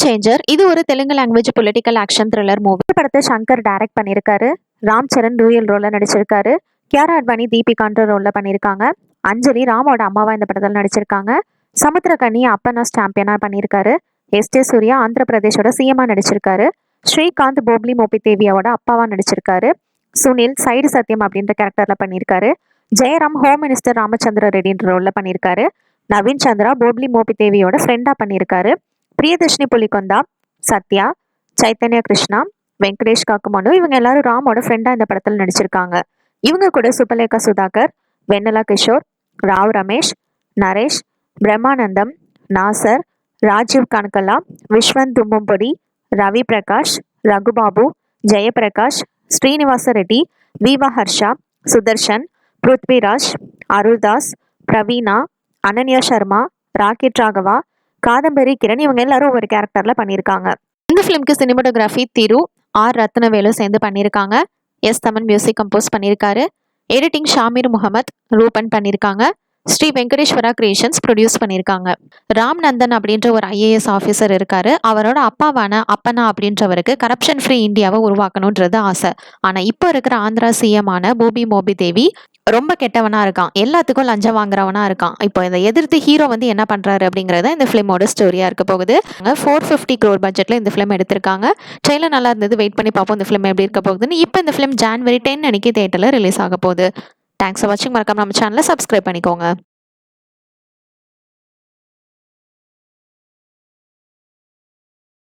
Changer இது ஒரு Telugu language political action thriller movie. படத்தை சங்கர் டைரக்ட் பண்ணியிருக்காரு. ராம் சரண் டூயல் ரோல்ல நடிச்சிருக்காரு. கியாரா அட்வானி தீபிகான்ற ரோல்ல பண்ணியிருக்காங்க. அஞ்சலி ராமோட அம்மாவா இந்த படத்தில் நடிச்சிருக்காங்க. சமுத்திரகனி அப்பனாஸ் சாம்பியனா பண்ணியிருக்காரு. எஸ்டே சூர்யா ஆந்திர பிரதேஷோட சிஎம்மா நடிச்சிருக்காரு. ஸ்ரீகாந்த் போப்லி மோபி தேவியாவோட அப்பாவா நடிச்சிருக்காரு. சுனில் சைடு சத்யம் அப்படின்ற கேரக்டர்ல பண்ணியிருக்காரு. ஜெயராம் ஹோம் மினிஸ்டர் ராமச்சந்திர ரெட்டின்ற ரோல்ல பண்ணியிருக்காரு. நவீன் சந்திரா போப்லி மோபி தேவியோட ஃப்ரெண்டா பண்ணியிருக்காரு. பிரியதர்ஷினி புலிகொந்தா, சத்யா, சைத்தன்யா கிருஷ்ணா, வெங்கடேஷ் காக்குமனு இவங்க எல்லாரும் ராமோட ஃப்ரெண்டா இந்த படத்தில் நடிச்சிருக்காங்க. இவங்க கூட சுபலேகா சுதாகர், வெண்ணலா கிஷோர், ராவ் ரமேஷ், நரேஷ், பிரம்மானந்தம், நாசர், ராஜீவ் கனகலா, விஸ்வந்த் தும்மும்பொடி, ரவி பிரகாஷ், ரகுபாபு, ஜெயபிரகாஷ், ஸ்ரீனிவாச ரெட்டி, வீவா ஹர்ஷா, சுதர்ஷன், பிருத்விராஜ், அருள்தாஸ், பிரவீனா, அனன்யா சர்மா, ராக்கெட் ராகவா, காதம்பரி கிரண் இவங்க எல்லாரும் ஒரு கேரக்டர்ல பண்ணியிருக்காங்க. இந்த ஃபிலிம்க்கு சினிமாட்டோகிராஃபி திரு ஆர் ரத்னவேலு சேர்ந்து பண்ணியிருக்காங்க. எஸ் தமன் மியூசிக் கம்போஸ் பண்ணியிருக்காரு. எடிட்டிங் ஷாமீர் முகமது ரூபன் பண்ணியிருக்காங்க. ஸ்ரீ வெங்கடேஸ்வரா கிரியேஷன்ஸ் ப்ரொடியூஸ் பண்ணியிருக்காங்க. ராம் நந்தன் அப்படின்ற ஒரு ஐஏஎஸ் ஆஃபீஸர் இருக்காரு. அவரோட அப்பாவான அப்பனா அப்படின்றவருக்கு கரப்ஷன் ஃப்ரீ இந்தியாவை உருவாக்கணுன்றது ஆசை. ஆனால் இப்போ இருக்கிற ஆந்திரா சிஎம்மான போபி மோபி தேவி ரொம்ப கெட்டவனா இருக்கான். எல்லாத்துக்கும் லஞ்சம் வாங்குறவனா இருக்கான். இப்போ இதை எதிர்த்து ஹீரோ வந்து என்ன பண்றாரு அப்படிங்கறத இந்த ஃபிலிமோட ஸ்டோரியா இருக்க போகுது. 450 crore பட்ஜெட்ல இந்த ஃபிலிம் எடுத்திருக்காங்க. ட்ரெய்லர் நல்லா இருந்தது. வெயிட் பண்ணி பார்ப்போம் இந்த ஃபிலிம் எப்படி இருக்க போகுதுன்னு. இப்போ இந்த ஃபிலிம் January 10 அன்னைக்கு தியேட்டர்ல ரிலீஸ் ஆக போகுது. தேங்க்ஸ் ஃபார் வாட்சிங். மறக்காம நம்ம சேனலை சப்ஸ்கிரைப் பண்ணிக்கோங்க.